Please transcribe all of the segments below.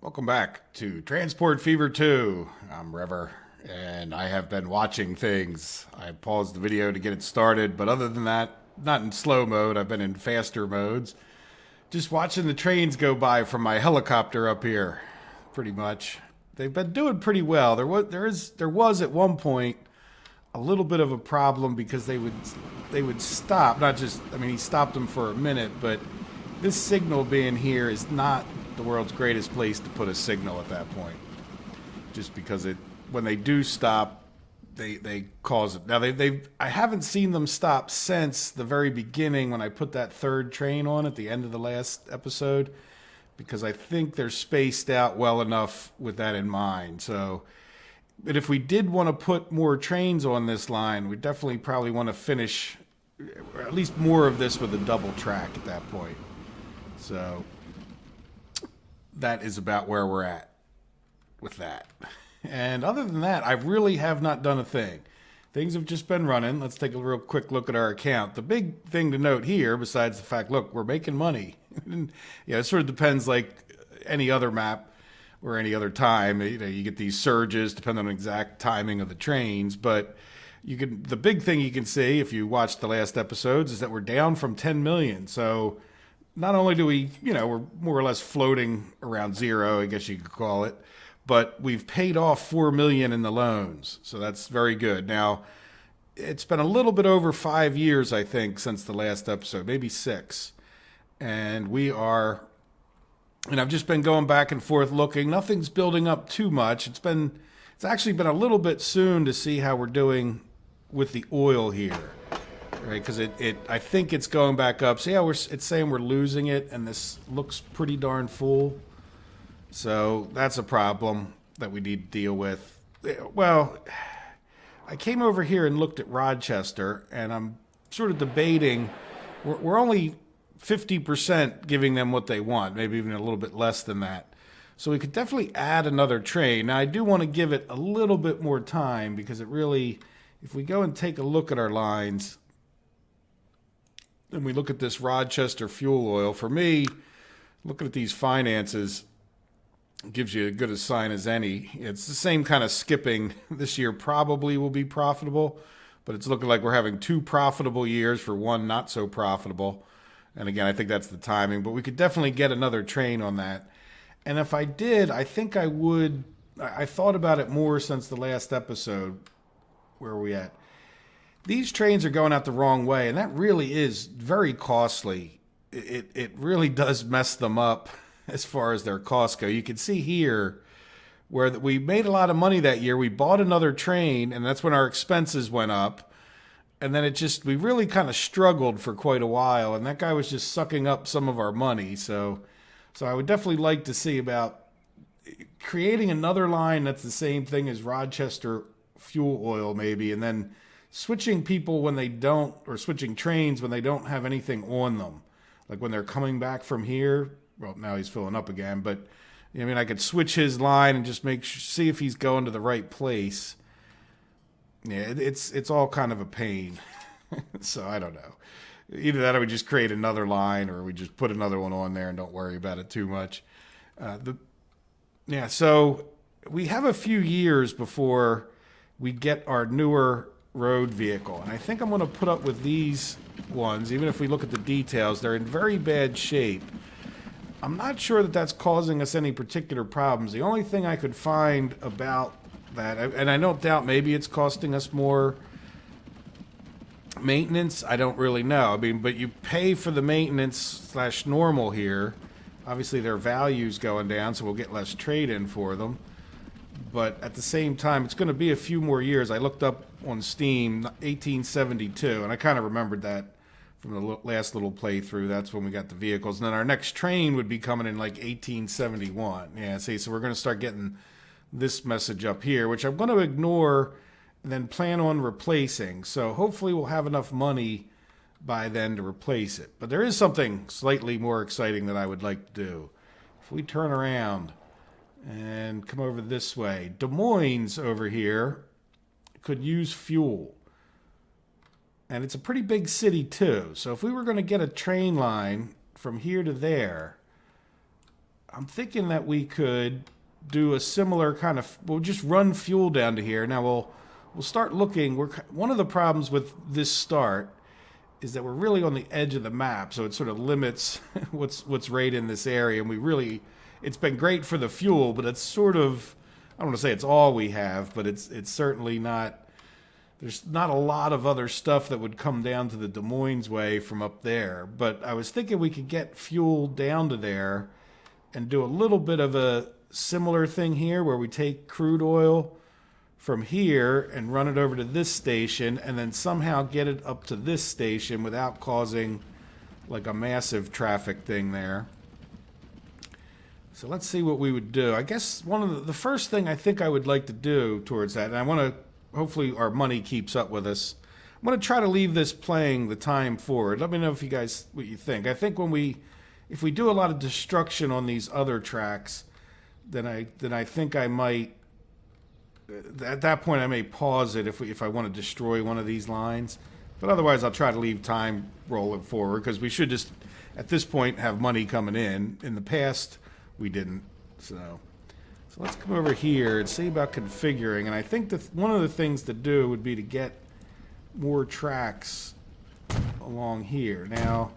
Welcome back to Transport Fever 2. I'm Rever, and I have been watching things. I paused the video to get it started, but other than that, not in slow mode. I've been in faster modes. Just watching the trains go by from my helicopter up here, pretty much. They've been doing pretty well. There was at one point a little bit of a problem because they would stop. Not just, I mean, he stopped them for a minute, but this signal being here is not the world's greatest place to put a signal at that point. Just because when they do stop, they cause it. Now I haven't seen them stop since the very beginning when I put that third train on at the end of the last episode, because I think they're spaced out well enough with that in mind. So, but if we did want to put more trains on this line, we definitely probably want to finish at least more of this with a double track at that point. So that is about where we're at with that. And other than that, I really have not done a thing. Things have just been running. Let's take a real quick look at our account. The big thing to note here, besides the fact, look, we're making money. It sort of depends like any other map or any other time. You get these surges depending on the exact timing of the trains. But the big thing you can see if you watch the last episodes is that we're down from 10 million. So not only do we're more or less floating around zero, I guess you could call it, but we've paid off 4 million in the loans. So that's very good. Now, it's been a little bit over 5 years, I think, since the last episode, maybe 6. And I've just been going back and forth looking. Nothing's building up too much. It's actually been a little bit soon to see how we're doing with the oil here. Right, because I think it's going back up. So yeah, it's saying we're losing it, and this looks pretty darn full. So that's a problem that we need to deal with. Well, I came over here and looked at Rochester, and I'm sort of debating. We're only 50% giving them what they want, maybe even a little bit less than that. So we could definitely add another train. Now, I do want to give it a little bit more time because it really, if we go and take a look at our lines, and we look at this Rochester fuel oil, for me, looking at these finances gives you as good a sign as any. It's the same kind of skipping. This year probably will be profitable, but it's looking like we're having 2 profitable years for one not so profitable. And again, I think that's the timing, but we could definitely get another train on that. And if I did, I think I would. I thought about it more since the last episode. Where are we at? These trains are going out the wrong way, and that really is very costly. It really does mess them up as far as their costs go. You can see here where we made a lot of money that year. We bought another train, and that's when our expenses went up. And then we really kind of struggled for quite a while, and that guy was just sucking up some of our money. So I would definitely like to see about creating another line that's the same thing as Rochester fuel oil maybe, and then switching people when they don't, or switching trains when they don't have anything on them. Like when they're coming back from here, well, now he's filling up again, but I could switch his line and just see if he's going to the right place. Yeah, it's all kind of a pain. So I don't know. Either that or we just create another line, or we just put another one on there and don't worry about it too much. So we have a few years before we get our newer road vehicle. And I think I'm going to put up with these ones. Even if we look at the details, they're in very bad shape. I'm not sure that that's causing us any particular problems. The only thing I could find about that, and I don't doubt maybe it's costing us more maintenance. I don't really know. But you pay for the maintenance / normal here. Obviously, their value's going down, so we'll get less trade-in for them. But at the same time, it's going to be a few more years. I looked up on Steam, 1872, and I kind of remembered that from the last little playthrough. That's when we got the vehicles. And then our next train would be coming in like 1871. Yeah, see, so we're going to start getting this message up here, which I'm going to ignore and then plan on replacing. So hopefully we'll have enough money by then to replace it. But there is something slightly more exciting that I would like to do. If we turn around and come over this way, Des Moines over here could use fuel. And it's a pretty big city too. So if we were going to get a train line from here to there, I'm thinking that we could do a similar kind of. We'll just run fuel down to here. Now we'll start looking. One of the problems with this start is that we're really on the edge of the map, so it sort of limits what's right in this area. And it's been great for the fuel, but it's sort of, I don't want to say it's all we have, but it's certainly not. There's not a lot of other stuff that would come down to the Des Moines way from up there. But I was thinking we could get fuel down to there and do a little bit of a similar thing here where we take crude oil from here and run it over to this station and then somehow get it up to this station without causing like a massive traffic thing there. So let's see what we would do. I guess one of the first thing I think I would like to do towards that, and I want to, hopefully our money keeps up with us. I'm going to try to leave this playing the time forward. Let me know if you guys, what you think. I think if we do a lot of destruction on these other tracks, then I think I might, at that point I may pause it if I want to destroy one of these lines. But otherwise I'll try to leave time rolling forward because we should just, at this point, have money coming in. In the past, we didn't. So let's come over here and see about configuring. And I think that one of the things to do would be to get more tracks along here. Now,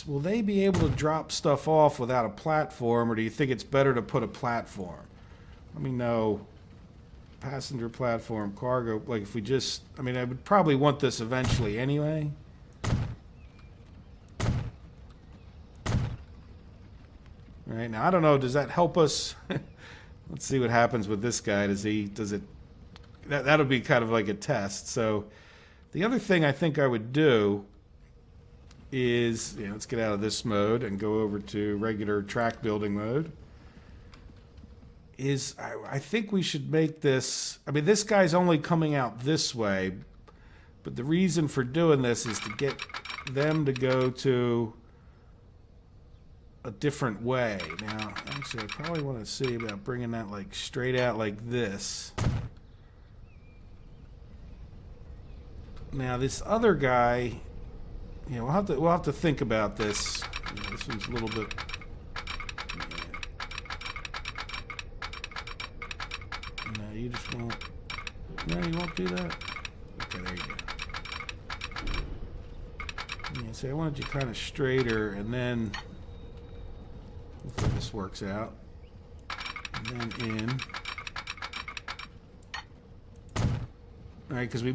will they be able to drop stuff off without a platform, or do you think it's better to put a platform? Let me know. Passenger platform, cargo, like if we just, I mean, I would probably want this eventually anyway. All right, now I don't know, does that help us? Let's see what happens with this guy. That'll be kind of like a test. So the other thing I think I would do is, let's get out of this mode and go over to regular track building mode. I think we should make this, I mean, this guy's only coming out this way, but the reason for doing this is to get them to go to a different way. Now, actually, I probably want to see about bringing that like straight out like this. Now, this other guy, we'll have to think about this. This one's a little bit. No, you just won't. No, you won't do that. Okay, there you go. Yeah, see, I wanted you kind of straighter, and then hopefully this works out. And then in. All right, because we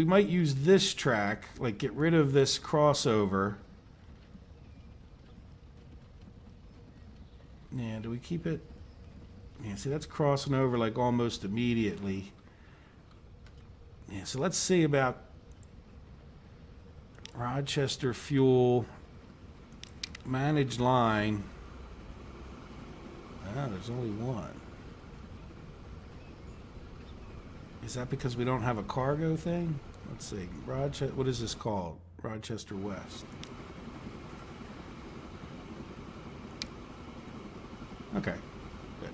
might use this track, like get rid of this crossover. Yeah, do we keep it? Yeah, see, that's crossing over like almost immediately. Yeah, so let's see about Rochester fuel managed line. Ah, there's only one. Is that because we don't have a cargo thing? Let's see. Rochester, what is this called? Rochester West. Okay. Good.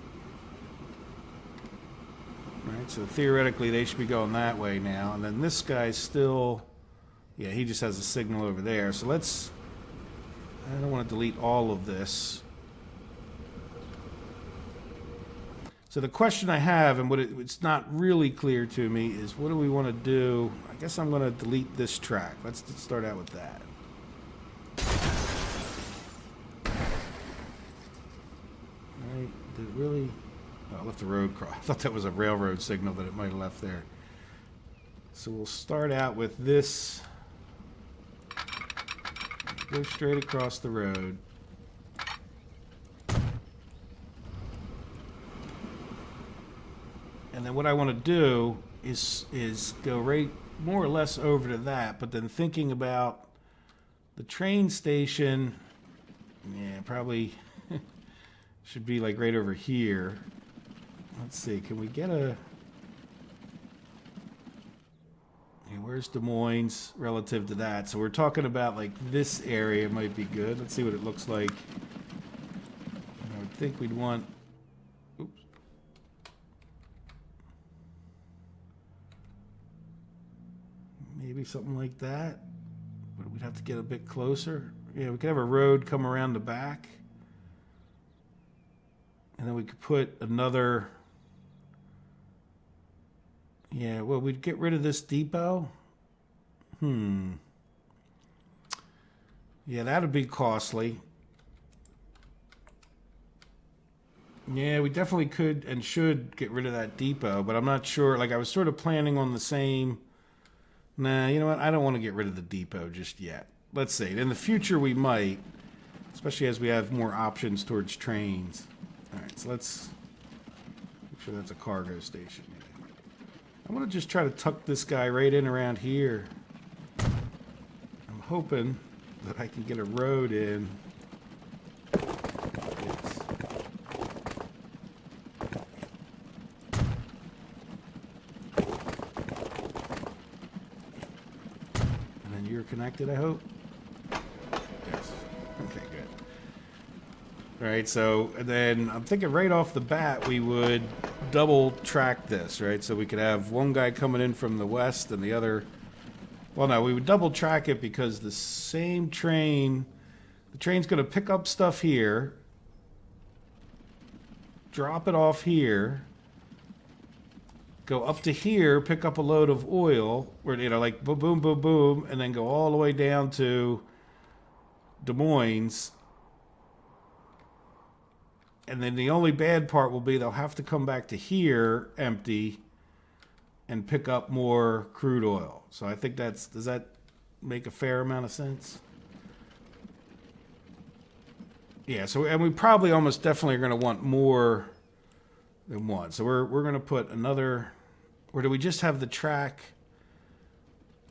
Right, so theoretically they should be going that way now. And then this guy's still, yeah, he just has a signal over there. So I don't want to delete all of this. So the question I have, and it's not really clear to me, is what do we want to do? I guess I'm going to delete this track. Let's start out with that. All right, did it really? Oh, I left the road cross. I thought that was a railroad signal that it might have left there. So we'll start out with this. Go straight across the road. And then what I want to do is go right more or less over to that, but then thinking about the train station, yeah, probably should be like right over here. Let's see, can we get a... Yeah, where's Des Moines relative to that? So we're talking about like this area might be good. Let's see what it looks like. And I would think we'd want... Oops. Maybe something like that, but we'd have to get a bit closer. Yeah, we could have a road come around the back. And then we could put another... Yeah, well, we'd get rid of this depot. Yeah, that would be costly. Yeah, we definitely could and should get rid of that depot, but I'm not sure. Like, I was sort of planning on the same... Nah, you know what? I don't want to get rid of the depot just yet. Let's see. In the future, we might, especially as we have more options towards trains. All right, so let's make sure that's a cargo station. I want to just try to tuck this guy right in around here. I'm hoping that I can get a road in. Yes. And then you're connected, I hope? Yes. Okay, good. All right, so and then I'm thinking right off the bat we would double track this, right? So we could have one guy coming in from the west and the other... Well, no, we would double track it because the same train... The train's going to pick up stuff here, drop it off here, go up to here, pick up a load of oil, where, you know, like boom, boom, boom, boom, and then go all the way down to Des Moines. And then the only bad part will be they'll have to come back to here empty and pick up more crude oil. So I think that's... Does that make a fair amount of sense? Yeah, so, and we probably almost definitely are going to want more than one. So we're going to put another... Or do we just have the track?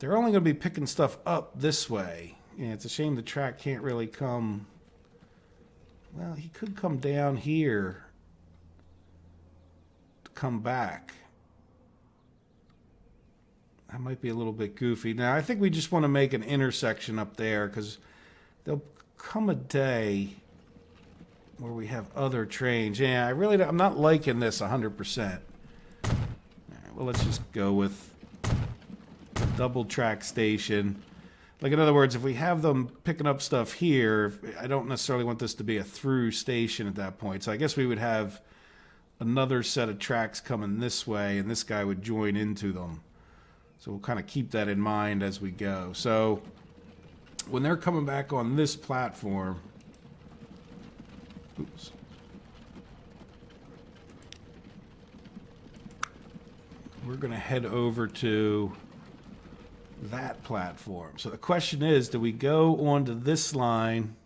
They're only going to be picking stuff up this way. Yeah, it's a shame the track can't really come... Well, he could come down here to come back. That might be a little bit goofy. Now, I think we just want to make an intersection up there because there'll come a day where we have other trains. Yeah, I'm not liking this 100%. All right, well, let's just go with a double track station. Like, in other words, if we have them picking up stuff here, I don't necessarily want this to be a through station at that point. So I guess we would have another set of tracks coming this way, and this guy would join into them. So we'll kind of keep that in mind as we go. So when they're coming back on this platform... Oops. We're going to head over to... that platform. So the question is, do we go onto this line?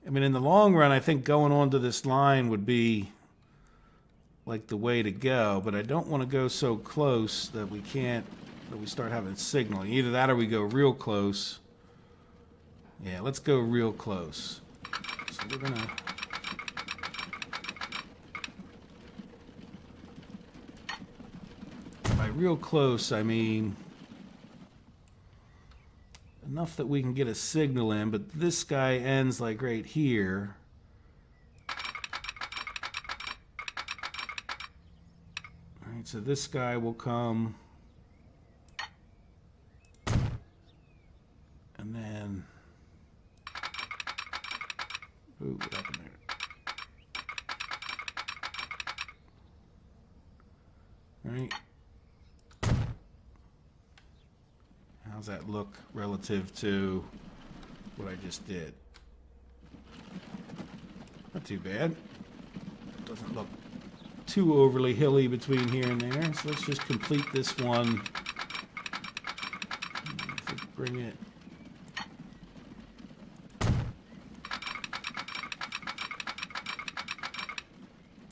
I mean, in the long run, I think going onto this line would be like the way to go, but I don't want to go so close that we can't, that we start having signaling. Either that or we go real close. Yeah, let's go real close. So we're gonna... By real close, I mean... enough that we can get a signal in, but this guy ends like right here. All right, so this guy will come, and then, ooh, what happened there? All right. How's that look relative to what I just did? Not too bad. Doesn't look too overly hilly between here and there. So let's just complete this one. Bring it.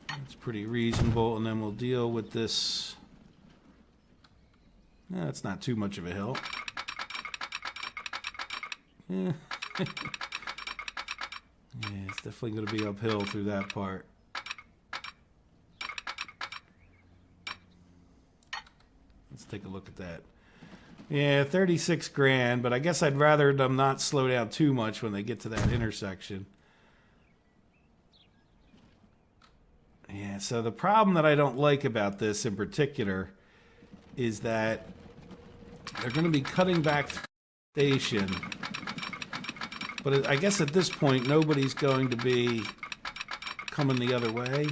That's pretty reasonable. And then we'll deal with this. That's not too much of a hill. Yeah. Yeah, it's definitely going to be uphill through that part. Let's take a look at that. Yeah, 36 grand, but I guess I'd rather them not slow down too much when they get to that intersection. Yeah, so the problem that I don't like about this in particular is that they're going to be cutting back the station. But I guess at this point, nobody's going to be coming the other way.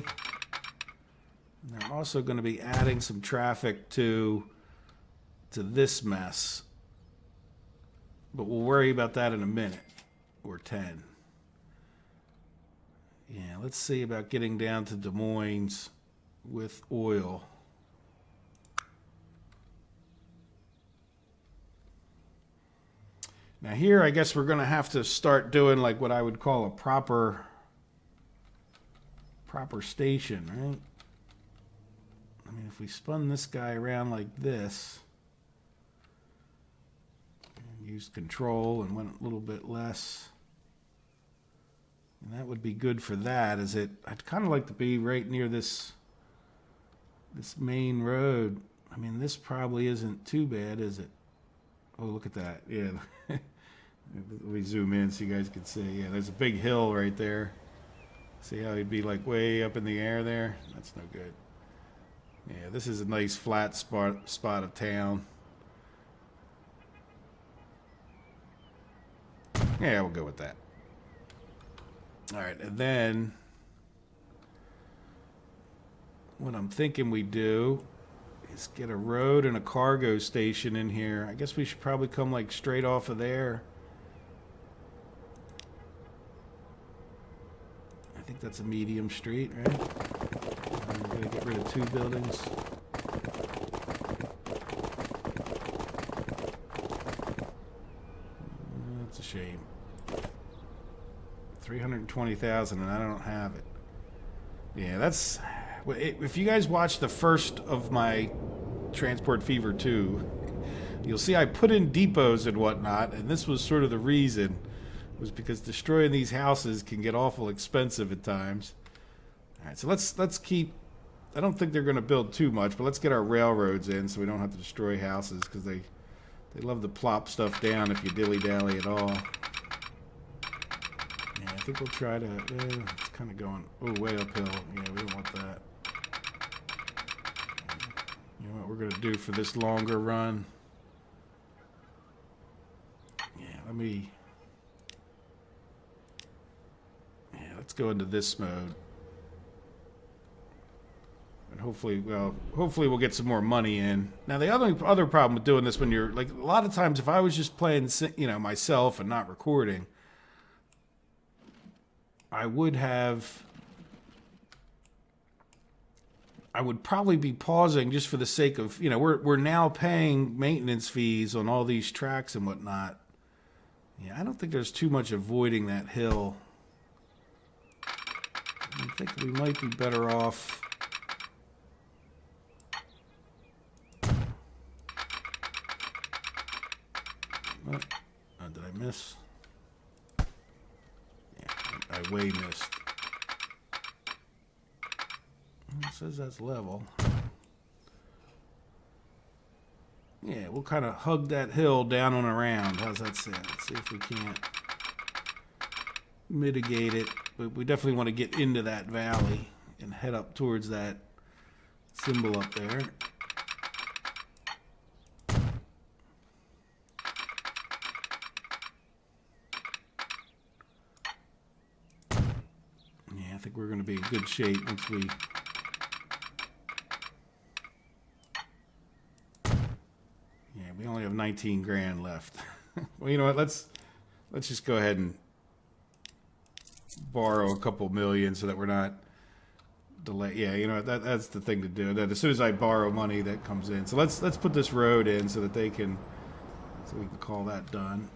And they're also going to be adding some traffic to this mess. But we'll worry about that in a minute or 10. Yeah, let's see about getting down to Des Moines with oil. Now here, I guess we're going to have to start doing like what I would call a proper station, right? I mean, if we spun this guy around like this, and used control and went a little bit less, and that would be good for that. I'd kind of like to be right near this main road. I mean, this probably isn't too bad, is it? Oh, look at that. Yeah. Let me zoom in so you guys can see. Yeah, there's a big hill right there. See how he'd be like way up in the air there? That's no good. Yeah, this is a nice flat spot of town. Yeah, we'll go with that. All right, and then what I'm thinking we do is get a road and a cargo station in here. I guess we should probably come like straight off of there. I think that's a medium street, right? We're going to get rid of 2 buildings. That's a shame. 320,000 and I don't have it. Yeah, that's... If you guys watch the first of my Transport Fever 2, you'll see I put in depots and whatnot, and this was sort of the reason, was because destroying these houses can get awful expensive at times. All right, so let's keep... I don't think they're going to build too much, but let's get our railroads in so we don't have to destroy houses, because they love to plop stuff down if you dilly-dally at all. Yeah, I think we'll try to... it's kind of going way uphill. Yeah, we don't want that. You know what we're going to do for this longer run? Yeah, let's go into this mode. And hopefully we'll get some more money in. Now, the other problem with doing this, when you're, like, a lot of times if I was just playing, myself and not recording, I would probably be pausing just for the sake of, we're now paying maintenance fees on all these tracks and whatnot. Yeah, I don't think there's too much avoiding that hill. I think we might be better off. Oh, did I miss? Yeah, I way missed. It says that's level. Yeah, we'll kind of hug that hill down and around. How's that sound? Let's see if we can't mitigate it. But we definitely want to get into that valley and head up towards that symbol up there. Yeah, I think we're going to be in good shape once we... We only have 19 grand left. Well, you know what? Let's just go ahead and borrow a couple million so that we're not delayed. Yeah, you know what? That's the thing to do. That as soon as I borrow money, that comes in. So let's put this road in so that we can call that done.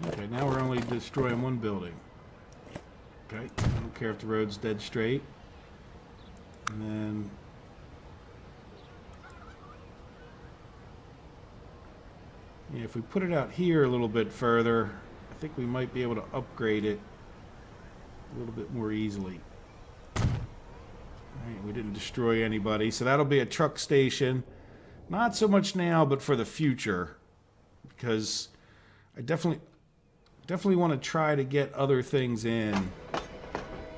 Okay, now we're only destroying 1 building. Okay, I don't care if the road's dead straight. And then if we put it out here a little bit further, I think we might be able to upgrade it a little bit more easily. All right, we didn't destroy anybody, so that'll be a truck station. Not so much now, but for the future, because I definitely want to try to get other things in.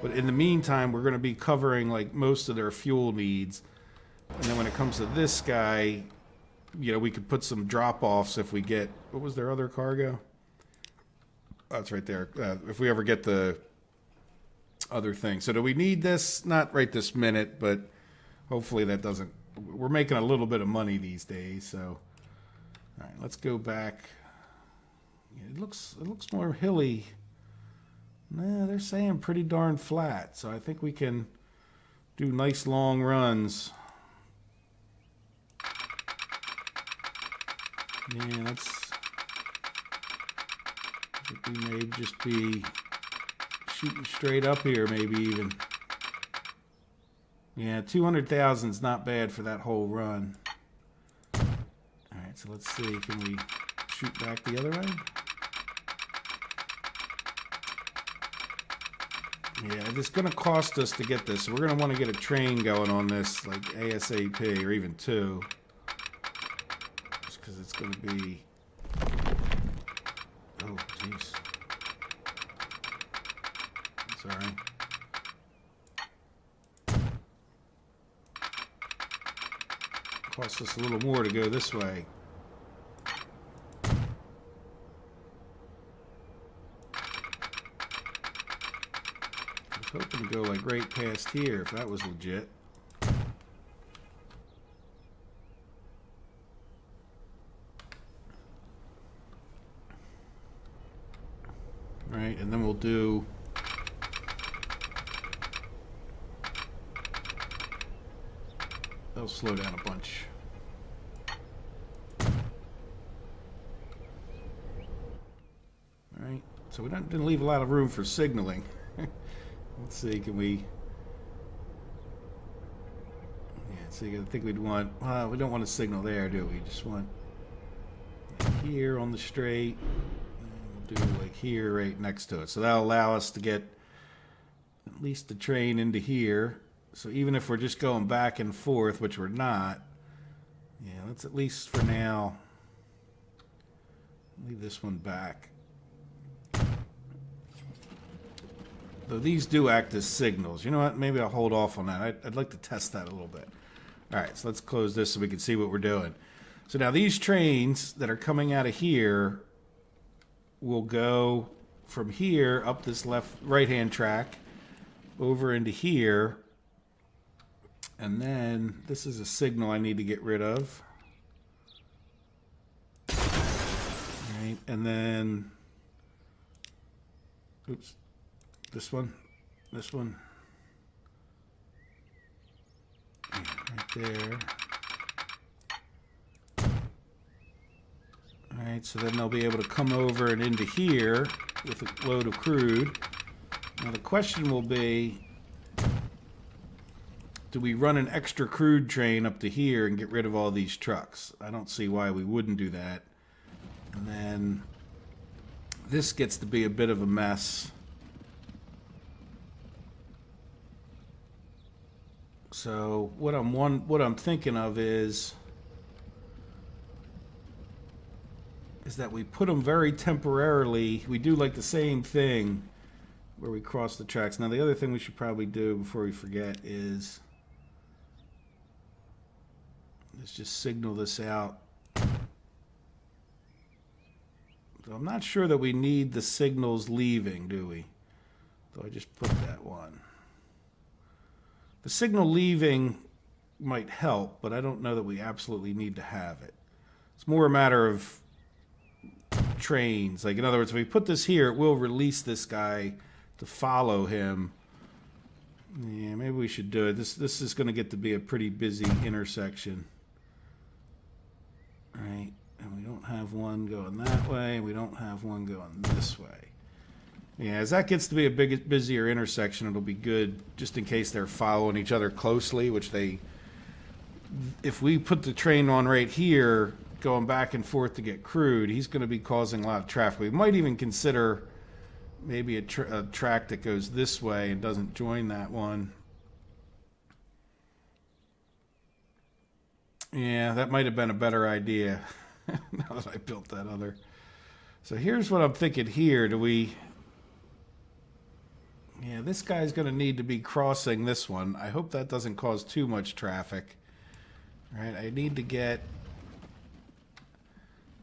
But in the meantime, we're going to be covering like most of their fuel needs. And then when it comes to this guy, we could put some drop-offs if we get... What was their other cargo? Oh, it's right there. If we ever get the other thing. So do we need this? Not right this minute, but hopefully that doesn't... We're making a little bit of money these days, so... All right, let's go back. It looks more hilly. Nah, they're saying pretty darn flat, so I think we can do nice long runs. Yeah, that's... I think we may just be shooting straight up here, maybe even. Yeah, 200,000 is not bad for that whole run. All right, so let's see. Can we shoot back the other way? Yeah, it's going to cost us to get this. So we're going to want to get a train going on this, like ASAP, or even two. Just because it's going to be... Oh, jeez. Sorry. Costs us a little more to go this way. I was hoping to go like right past here if that was legit. Right, and then we'll do... They'll slow down a bunch. Alright, so we didn't leave a lot of room for signaling. Let's see, can we... Yeah, see, I think we'd want... we don't want a signal there, do we? Just want like here on the straight. And we'll do like here right next to it. So that'll allow us to get at least the train into here. So even if we're just going back and forth, which we're not, yeah, let's at least for now leave this one back. Though these do act as signals. You know what? Maybe I'll hold off on that. I'd like to test that a little bit. All right, so let's close this so we can see what we're doing. So now these trains that are coming out of here will go from here up this right-hand track over into here. And then this is a signal I need to get rid of. Right, and then, oops, this one, yeah, right there. All right, so then they'll be able to come over and into here with a load of crude. Now the question will be, do we run an extra crude train up to here and get rid of all these trucks? I don't see why we wouldn't do that. And then this gets to be a bit of a mess. So what I'm thinking of is that we put them very temporarily. We do like the same thing where we cross the tracks. Now the other thing we should probably do before we forget is... let's just signal this out. So I'm not sure that we need the signals leaving, do we? So I just put that one. The signal leaving might help, but I don't know that we absolutely need to have it. It's more a matter of trains. Like, in other words, if we put this here, it will release this guy to follow him. Yeah, maybe we should do it. This is going to get to be a pretty busy intersection. Right, and we don't have one going that way, and we don't have one going this way. Yeah, as that gets to be a busier intersection, it'll be good just in case they're following each other closely, which they... If we put the train on right here, going back and forth to get crude, he's going to be causing a lot of traffic. We might even consider maybe a track that goes this way and doesn't join that one. Yeah, that might have been a better idea now that I built that other. So here's what I'm thinking here. Do we... Yeah, this guy's going to need to be crossing this one. I hope that doesn't cause too much traffic. All right, I need to get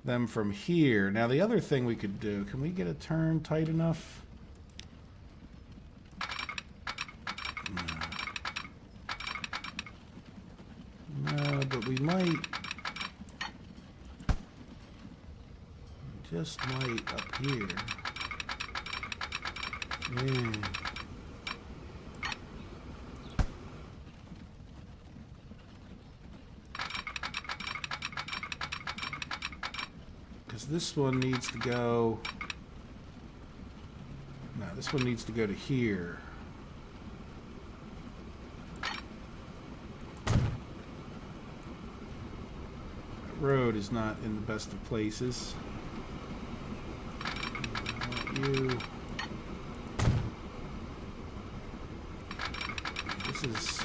them from here. Now the other thing we could do, can we get a turn tight enough? No, but we might. Just might up here. Yeah. Because this one needs to go. No, this one needs to go to here. That road is not in the best of places. You. This is.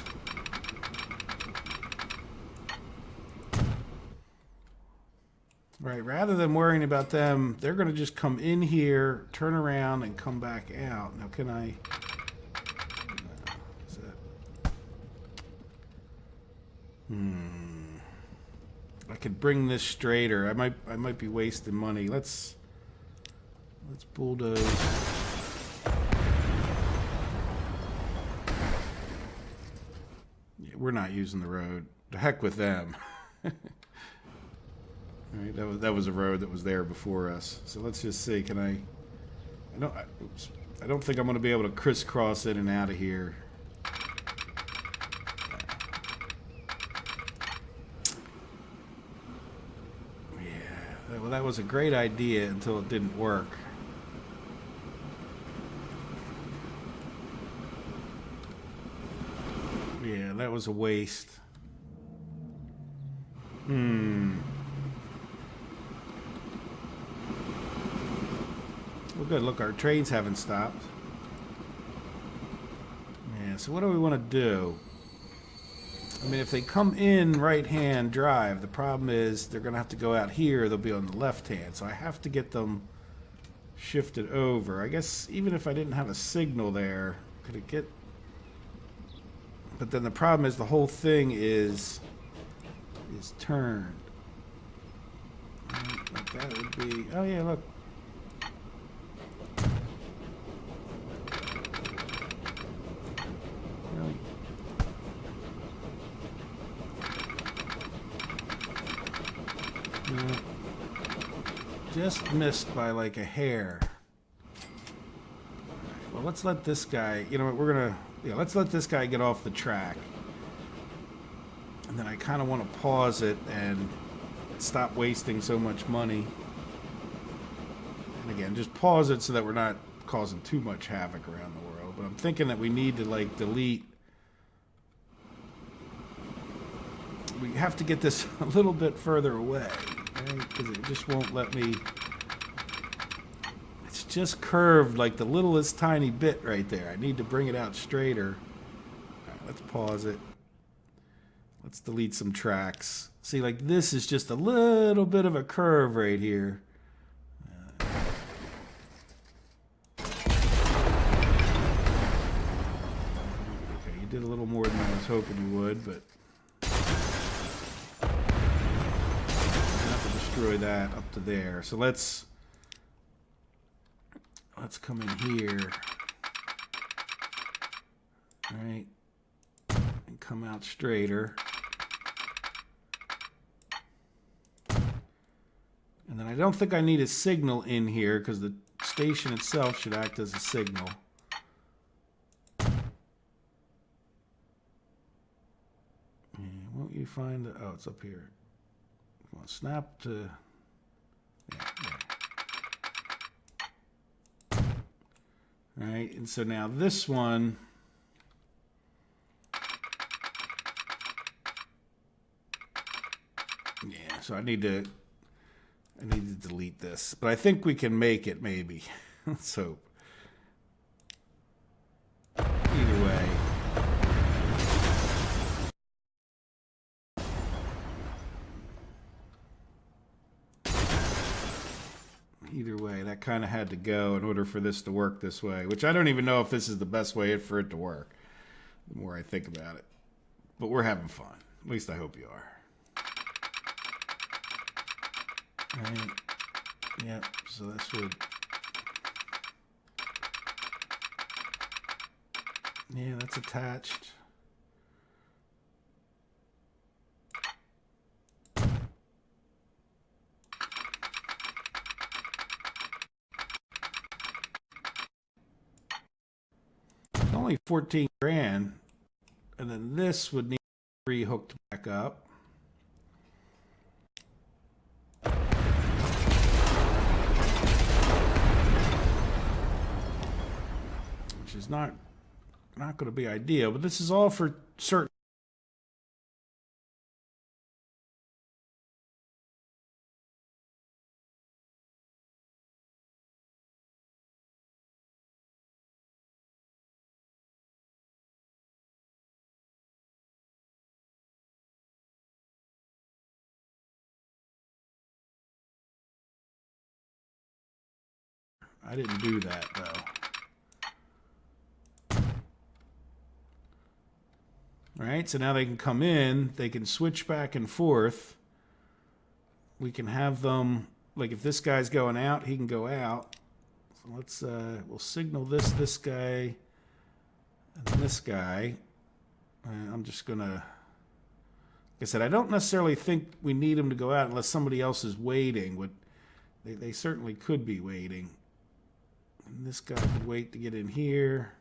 Right, rather than worrying about them, they're going to just come in here, turn around, and come back out. Now, can I... No, is that... I could bring this straighter. I might be wasting money. Let's bulldoze. Yeah, we're not using the road. The heck with them. Right, that was a road that was there before us. So let's just see. Can I don't think I'm going to be able to crisscross in and out of here. Yeah, well, that was a great idea until it didn't work. Yeah, that was a waste. Well, good. Look, our trains haven't stopped. Yeah, so what do we want to do? I mean, if they come in right-hand drive, the problem is they're going to have to go out here. They'll be on the left-hand. So I have to get them shifted over. I guess even if I didn't have a signal there, could it get... But then the problem is the whole thing is turned. Right, like that would be... Oh, yeah, look. Really? No. Just missed by like a hair. Right, well, let's let this guy... You know what, we're going to... Yeah, let's let this guy get off the track. And then I kind of want to pause it and stop wasting so much money. And again, just pause it so that we're not causing too much havoc around the world. But I'm thinking that we need to, like, delete. We have to get this a little bit further away, right? Because it just won't let me... It's just curved like the littlest tiny bit right there. I need to bring it out straighter. All right, let's pause it. Let's delete some tracks. See, like this is just a little bit of a curve right here. Okay, you did a little more than I was hoping you would, but I have to destroy that up to there. So let's come in here. All right, and come out straighter. And then I don't think I need a signal in here because the station itself should act as a signal. And won't you find the... Oh, it's up here. Come on, snap to... Yeah, yeah. All right, and so now this one... Yeah, so I need to delete this. But I think we can make it, maybe. Let's hope. Either way. Either way, that kind of had to go in order for this to work this way. Which I don't even know if this is the best way for it to work. The more I think about it. But we're having fun. At least I hope you are. Right. Yep. So this would. Yeah, that's attached. It's only 14 grand. And then this would need to be hooked back up. Which is not going to be ideal, but this is all for certain. I didn't do that though. All right, so now they can come in, they can switch back and forth. We can have them, like if this guy's going out, he can go out. So let's, we'll signal this guy, and this guy. I'm just gonna, like I said, I don't necessarily think we need him to go out unless somebody else is waiting. They certainly could be waiting. And this guy could wait to get in here.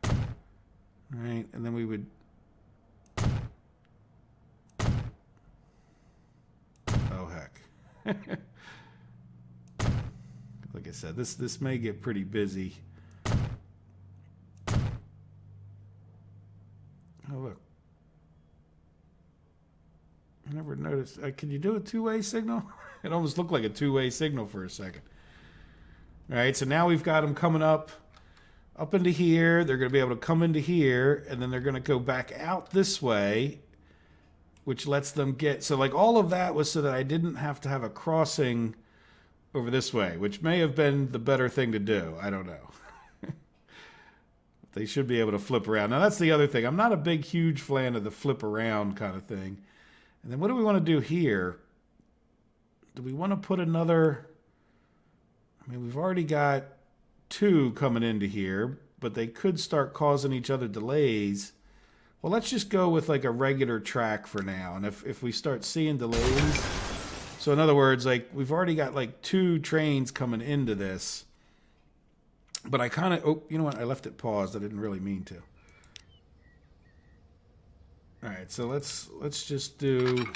All right, and then we would. Oh, heck. Like I said, this may get pretty busy. Oh, look. I never noticed. Can you do a two-way signal? It almost looked like a two-way signal for a second. All right, so now we've got them coming up into here. They're going to be able to come into here, and then they're going to go back out this way, which lets them get... So, like, all of that was so that I didn't have to have a crossing over this way, which may have been the better thing to do. I don't know. They should be able to flip around. Now, that's the other thing. I'm not a big, huge fan of the flip around kind of thing. And then what do we want to do here? Do we want to put another... I mean, we've already got two coming into here, but they could start causing each other delays. Well, let's just go with like a regular track for now. And if we start seeing delays, so in other words, like we've already got like two trains coming into this, but I kind of, oh, you know what? I left it paused. I didn't really mean to. All right, so let's just do,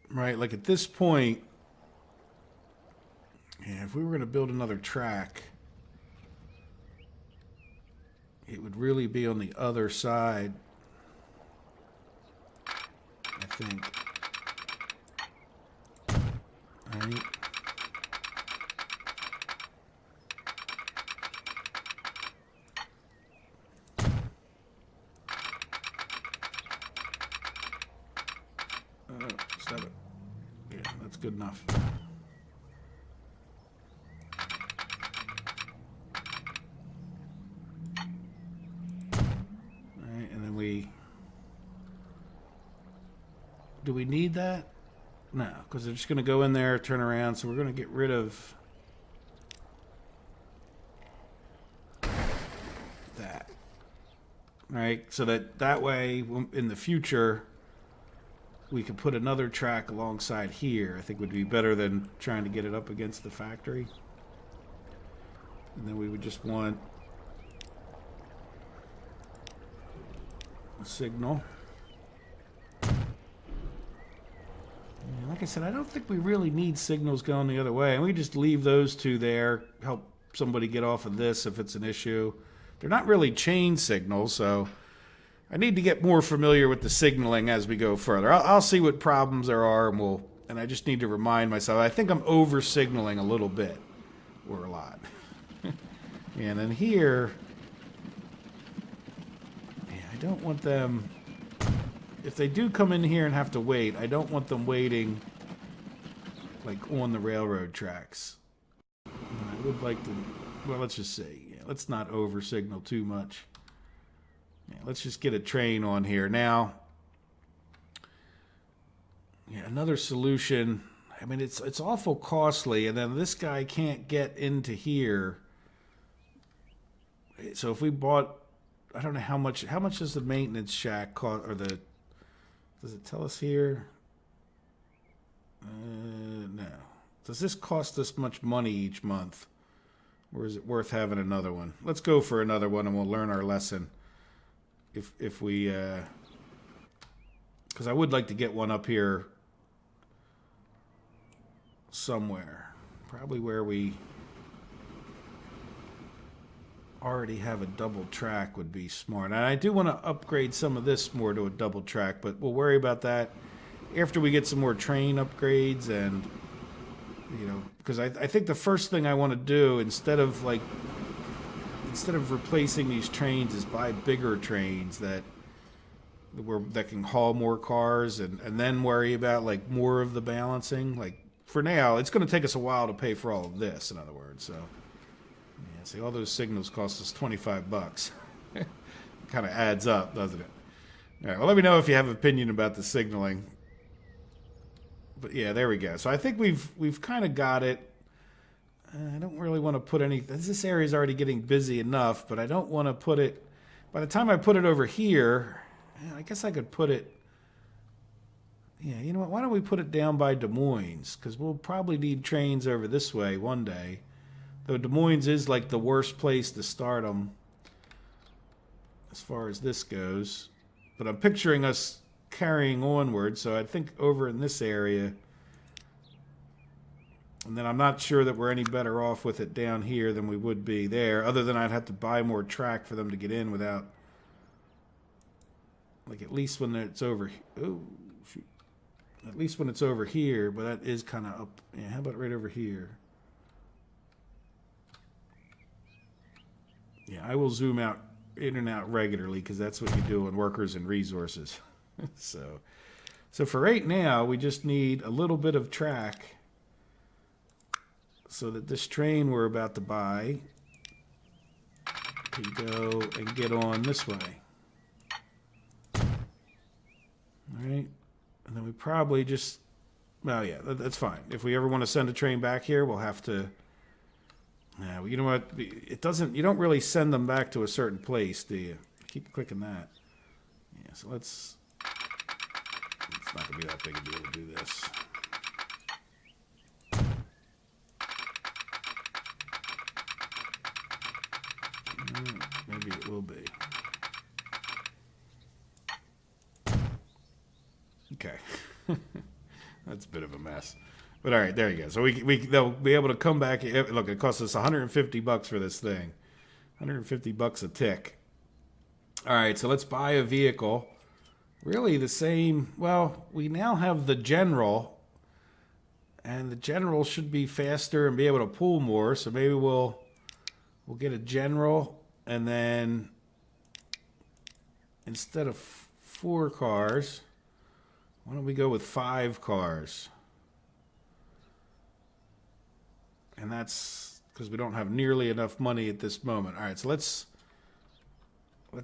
right, like at this point, yeah, if we were going to build another track, it would really be on the other side, I think. Right. Stop it. Yeah, that's good enough. Do we need that? No, because they're just going to go in there, turn around. So we're going to get rid of that. All right, so that way in the future we could put another track alongside here. I think would be better than trying to get it up against the factory. And then we would just want a signal. Like I said, I don't think we really need signals going the other way. And we just leave those two there, help somebody get off of this if it's an issue. They're not really chain signals, so I need to get more familiar with the signaling as we go further. I'll see what problems there are, and I just need to remind myself. I think I'm over signaling a little bit, or a lot. And then here, yeah, I don't want them... If they do come in here and have to wait, I don't want them waiting like on the railroad tracks. And I would like to, well, let's just say, yeah, let's not over signal too much. Yeah, let's just get a train on here. Now, Yeah, another solution. I mean, it's awful costly, and then this guy can't get into here. So if we bought, I don't know how much. How much does the maintenance shack cost, or the? Does it tell us here? No. Does this cost us much money each month? Or is it worth having another one? Let's go for another one and we'll learn our lesson. If we... Because I would like to get one up here somewhere. Probably where we already have a double track would be smart. And I do want to upgrade some of this more to a double track, but we'll worry about that after we get some more train upgrades. And you know, because I think the first thing I want to do instead of replacing these trains is buy bigger trains that can haul more cars, and then worry about like more of the balancing. Like for now, it's going to take us a while to pay for all of this, in other words. So yeah, see, all those signals cost us $25. Kind of adds up, doesn't it? All right, well, let me know if you have an opinion about the signaling. But yeah, there we go. So I think we've kind of got it. I don't really want to put any... This area is already getting busy enough, but I don't want to put it... By the time I put it over here, I guess I could put it... Yeah, you know what? Why don't we put it down by Des Moines? Because we'll probably need trains over this way one day. Though Des Moines is like the worst place to start them as far as this goes. But I'm picturing us carrying onward, so I think over in this area, and then I'm not sure that we're any better off with it down here than we would be there, other than I'd have to buy more track for them to get in without, like, at least when it's over, oh shoot, at least when it's over here, but that is kind of up. Yeah, how about right over here? Yeah, I will zoom out in and out regularly because that's what you do in workers and resources. So for right now, we just need a little bit of track so that this train we're about to buy can go and get on this way. All right. And then we probably just, well, yeah, that's fine. If we ever want to send a train back here, we'll have to, yeah, well, you know what? It doesn't, you don't really send them back to a certain place, do you? Keep clicking that. Yeah, so it's not going to be that big a deal to do this. Maybe it will be. Okay. That's a bit of a mess. But all right, there you go. So they'll be able to come back. Look, it costs us $150 for this thing. $150 a tick. All right, so let's buy a vehicle. Really the same. Well, we now have the General, and the General should be faster and be able to pull more. So maybe we'll get a General, and then instead of 4 cars, why don't we go with 5 cars? And that's because we don't have nearly enough money at this moment. All right, so let's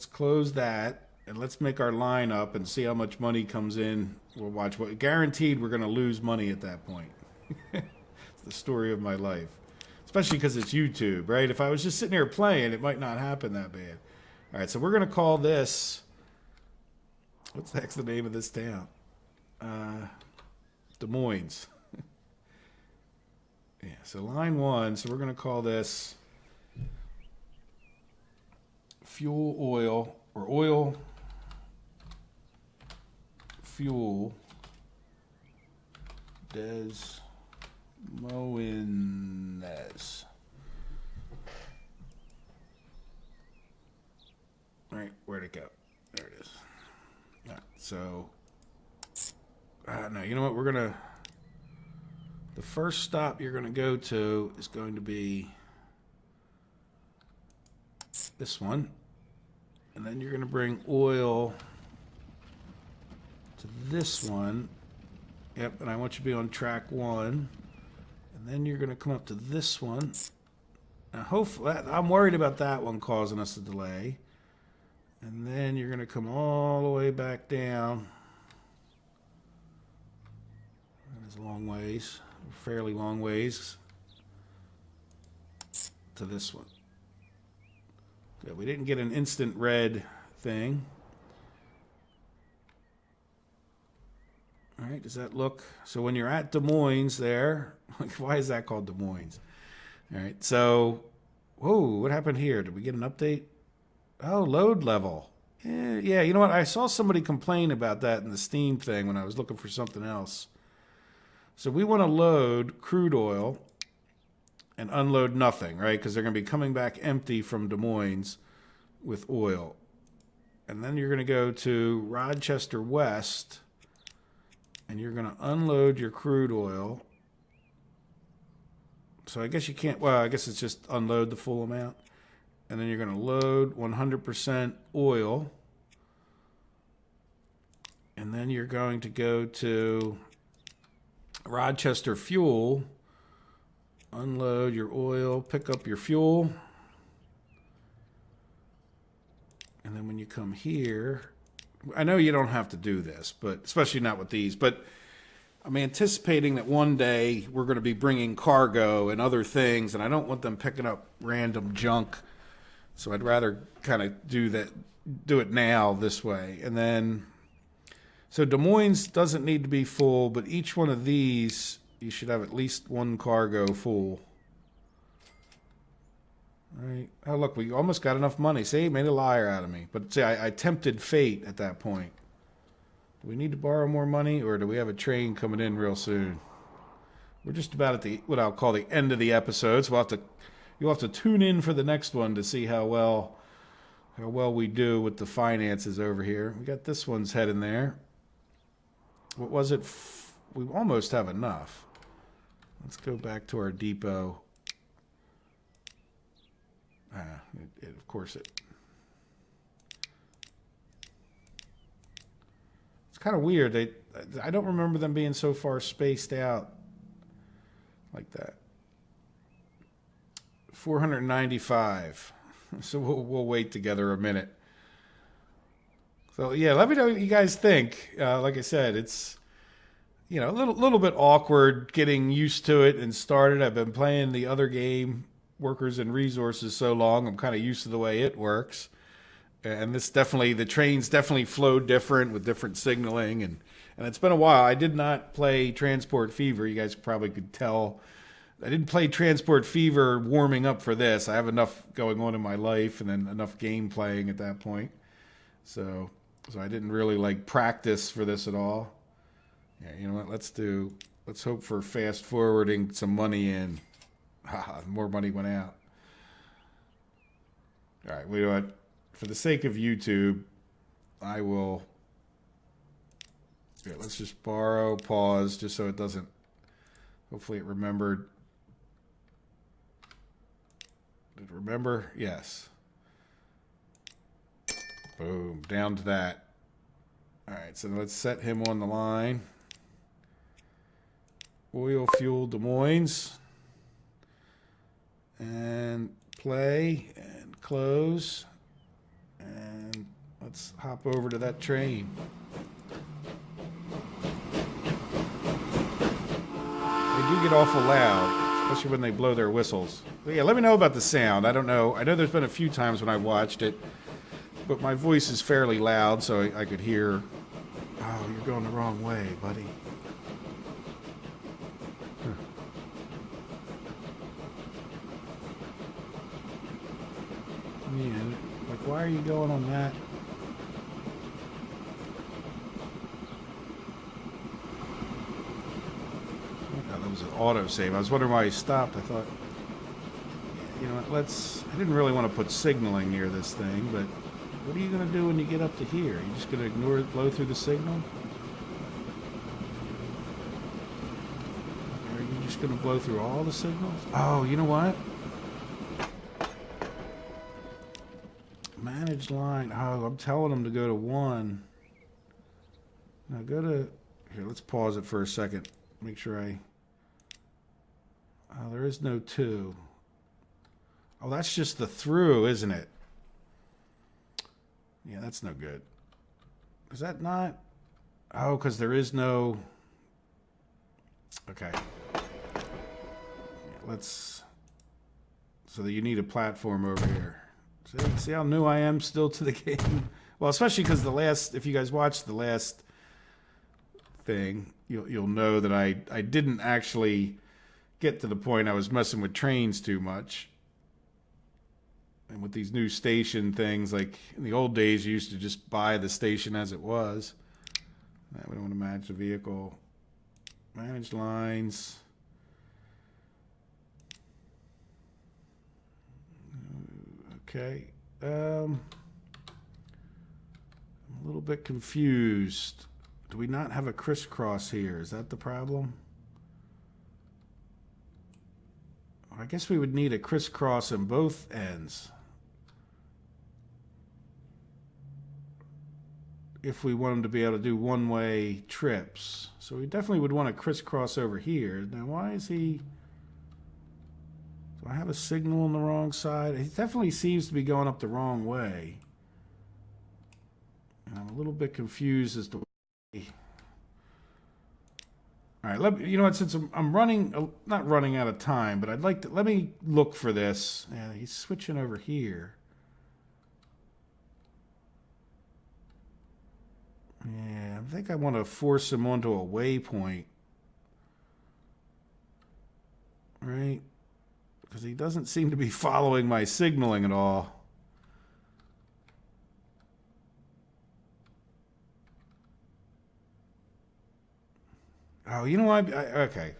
close that. And let's make our line up and see how much money comes in. We'll watch what. Guaranteed we're going to lose money at that point. It's the story of my life. Especially because it's YouTube, right? If I was just sitting here playing, it might not happen that bad. All right, so we're going to call this... What's the heck's the name of this town? Des Moines. Yeah, so line 1. So we're going to call this fuel oil, or oil... Fuel Des Moines. All right, where'd it go? There it is. All right, so no, you know what? We're gonna. The first stop you're gonna go to is going to be this one, and then you're gonna bring oil to this one. Yep, and I want you to be on track 1. And then you're going to come up to this one. Now, hopefully, I'm worried about that one causing us a delay. And then you're going to come all the way back down It's a long ways, fairly long ways to this one. Good. We didn't get an instant red thing. All right, does that look... So when you're at Des Moines there... Why is that called Des Moines? All right, so... Whoa, what happened here? Did we get an update? Oh, load level. Yeah, you know what? I saw somebody complain about that in the Steam thing when I was looking for something else. So we want to load crude oil and unload nothing, right? Because they're going to be coming back empty from Des Moines with oil. And then you're going to go to Rochester West... and you're going to unload your crude oil. So I guess you can't... Well, I guess it's just unload the full amount. And then you're going to load 100% oil. And then you're going to go to Rochester Fuel. Unload your oil. Pick up your fuel. And then when you come here... I know you don't have to do this, but especially not with these, but I'm anticipating that one day we're going to be bringing cargo and other things, and I don't want them picking up random junk. So I'd rather kind of do it now this way. And then, so Des Moines doesn't need to be full, but each one of these, you should have at least one cargo full. All right. Oh, look, we almost got enough money. See, made a liar out of me. But see, I tempted fate at that point. Do we need to borrow more money, or do we have a train coming in real soon? We're just about at the what I'll call the end of the episode. So you'll have to tune in for the next one to see how well we do with the finances over here. We got this one's heading there. What was it? We almost have enough. Let's go back to our depot. Of course it's kind of weird. I don't remember them being so far spaced out like that. 495. So we'll wait together a minute. So yeah, let me know what you guys think. Like I said, it's a little bit awkward getting used to it and started. I've been playing the other game, Workers and Resources, so long. I'm kind of used to the way it works. And the trains definitely flow different with different signaling. And it's been a while. I did not play Transport Fever. You guys probably could tell. I didn't play Transport Fever warming up for this. I have enough going on in my life and then enough game playing at that point. So I didn't really practice for this at all. Yeah, you know what? Let's hope for fast forwarding some money in. More money went out. All right, you know what? For the sake of YouTube, I will... Yeah, let's just borrow, pause, just so it doesn't... Hopefully it remembered. Did it remember? Yes. Boom, down to that. All right, so let's set him on the line. Oil Fuel Des Moines. And play and close. And let's hop over to that train. They do get awful loud, especially when they blow their whistles. But yeah, let me know about the sound. I don't know. I know there's been a few times when I watched it, but my voice is fairly loud, so I could hear, oh, you're going the wrong way, buddy. Man, why are you going on that? Oh, that was an autosave. I was wondering why he stopped. I thought, you know what, I didn't really want to put signaling near this thing, but what are you going to do when you get up to here? You just going to ignore it, blow through the signal? Or are you just going to blow through all the signals? Oh, you know what? Manage line. Oh, I'm telling them to go to 1. Now go to... Here, let's pause it for a second. Make sure Oh, there is no 2. Oh, that's just the through, isn't it? Yeah, that's no good. Is that not... Oh, because there is no... Okay. Let's... So that you need a platform over here. See how new I am still to the game? Well, especially because the last... If you guys watched the last thing, you'll know that I didn't actually get to the point I was messing with trains too much. And with these new station things, like in the old days, you used to just buy the station as it was. We don't want to manage the vehicle. Manage lines. Okay. I'm a little bit confused. Do we not have a crisscross here? Is that the problem? I guess we would need a crisscross in both ends if we want them to be able to do one-way trips. So we definitely would want a crisscross over here. Now, why is he... Do I have a signal on the wrong side? He definitely seems to be going up the wrong way. And I'm a little bit confused as to... All right, you know what? Since I'm running, not running out of time, but I'd like to let me look for this. Yeah, he's switching over here. Yeah, I think I want to force him onto a waypoint, right? Because he doesn't seem to be following my signaling at all. Oh, you know what? Okay.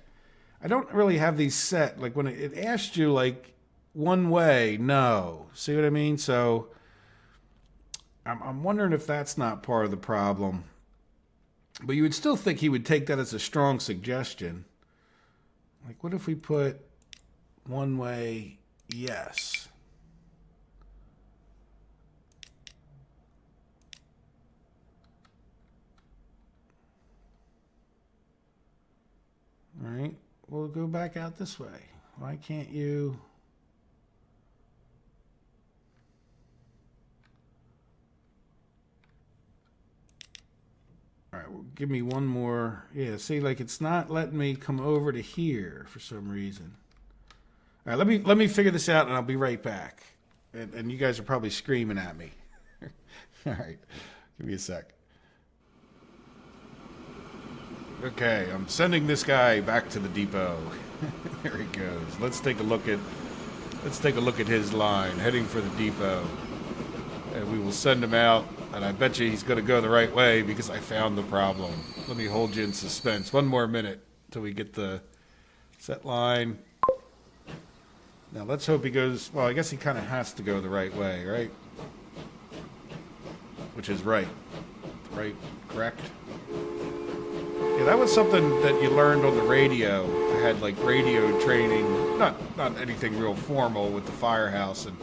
I don't really have these set. Like when it asked you like one way, no. See what I mean? So I'm wondering if that's not part of the problem. But you would still think he would take that as a strong suggestion. Like what if we put one way, yes. All right, we'll go back out this way. Why can't you? All right, well, give me one more. Yeah, see, like it's not letting me come over to here for some reason. All right, let me figure this out, and I'll be right back. And you guys are probably screaming at me. All right, give me a sec. Okay, I'm sending this guy back to the depot. There he goes. Let's take a look at his line, heading for the depot. And we will send him out, and I bet you he's going to go the right way because I found the problem. Let me hold you in suspense. One more minute till we get the set line. Now let's hope he goes, well, I guess he kind of has to go the right way, right? Which is right. Right, correct? Yeah, that was something that you learned on the radio. I had like radio training, not anything real formal with the firehouse, and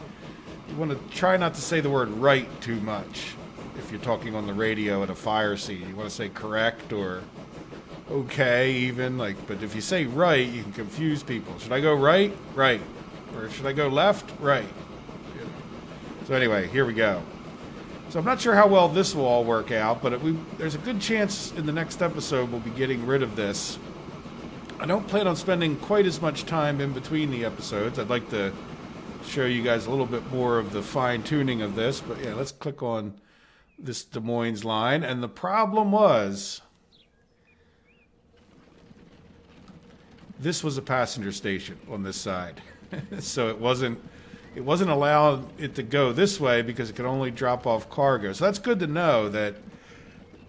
you want to try not to say the word right too much if you're talking on the radio at a fire scene. You want to say correct or okay even, like, but if you say right, you can confuse people. Should I go right? Right. Or should I go left? Right. You know. So anyway, here we go. So I'm not sure how well this will all work out, but there's a good chance in the next episode we'll be getting rid of this. I don't plan on spending quite as much time in between the episodes. I'd like to show you guys a little bit more of the fine-tuning of this, but yeah, let's click on this Des Moines line. And the problem was, this was a passenger station on this side. So it wasn't allowing it to go this way because it could only drop off cargo. So that's good to know.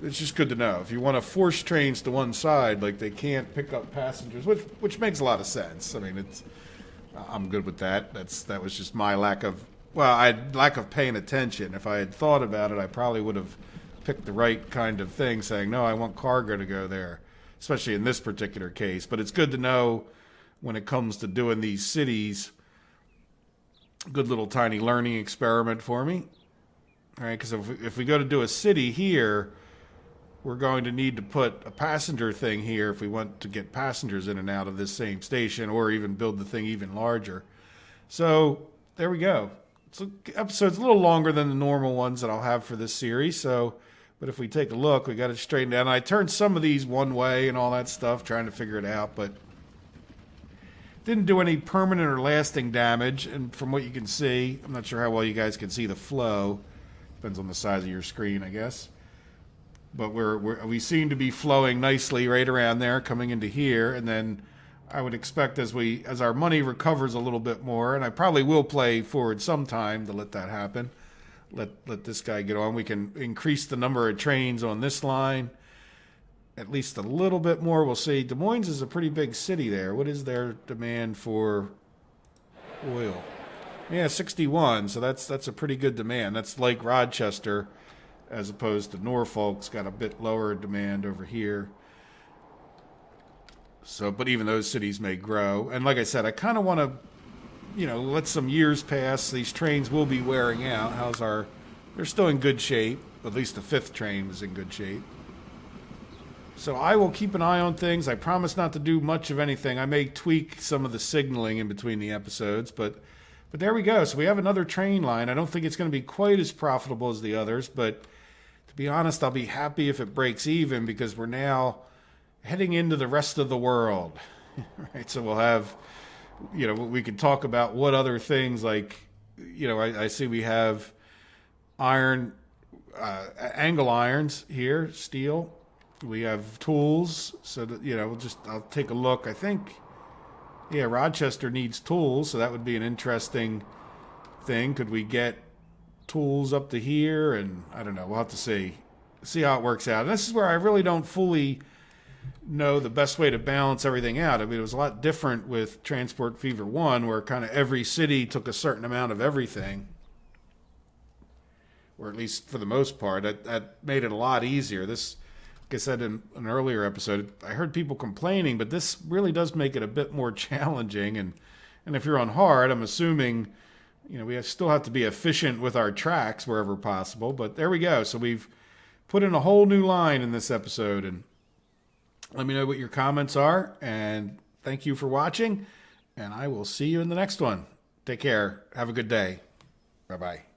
It's just good to know. If you want to force trains to one side, like they can't pick up passengers, which makes a lot of sense. I mean, I'm good with that. That was just my lack of paying attention. If I had thought about it, I probably would have picked the right kind of thing, saying, no, I want cargo to go there, especially in this particular case. But it's good to know when it comes to doing these cities. Good little tiny learning experiment for me. All right, because if we go to do a city here, we're going to need to put a passenger thing here if we want to get passengers in and out of this same station, or even build the thing even larger. So there we go. So episode's a little longer than the normal ones that I'll have for this series, so But if we take a look, we got it straightened out. And I turned some of these one way and all that stuff, trying to figure it out, but didn't do any permanent or lasting damage. And from what you can see, I'm not sure how well you guys can see the flow. Depends on the size of your screen, I guess. But we seem to be flowing nicely right around there, coming into here, and then I would expect as our money recovers a little bit more, and I probably will play forward sometime to let that happen. Let this guy get on. We can increase the number of trains on this line at least a little bit more. We'll see. Des Moines is a pretty big city there. What is their demand for oil? Yeah, 61. So that's a pretty good demand. That's like Rochester, as opposed to Norfolk's got a bit lower demand over here. So, but even those cities may grow. And like I said, I kind of want to, let some years pass. These trains will be wearing out. They're still in good shape. At least the 5th train is in good shape. So I will keep an eye on things. I promise not to do much of anything. I may tweak some of the signaling in between the episodes, but there we go. So we have another train line. I don't think it's going to be quite as profitable as the others, but to be honest, I'll be happy if it breaks even because we're now heading into the rest of the world. Right? So we'll have, we can talk about what other things like, I see we have iron, angle irons here, steel. We have tools, so that, I'll take a look. I think, Rochester needs tools, so that would be an interesting thing. Could we get tools up to here? And I don't know. We'll have to see how it works out. And this is where I really don't fully know the best way to balance everything out. I mean, it was a lot different with Transport Fever 1, where kind of every city took a certain amount of everything, or at least for the most part. That made it a lot easier. This, like I said in an earlier episode, I heard people complaining, but this really does make it a bit more challenging. And if you're on hard, I'm assuming, we still have to be efficient with our tracks wherever possible. But there we go. So we've put in a whole new line in this episode. And let me know what your comments are. And thank you for watching. And I will see you in the next one. Take care. Have a good day. Bye-bye.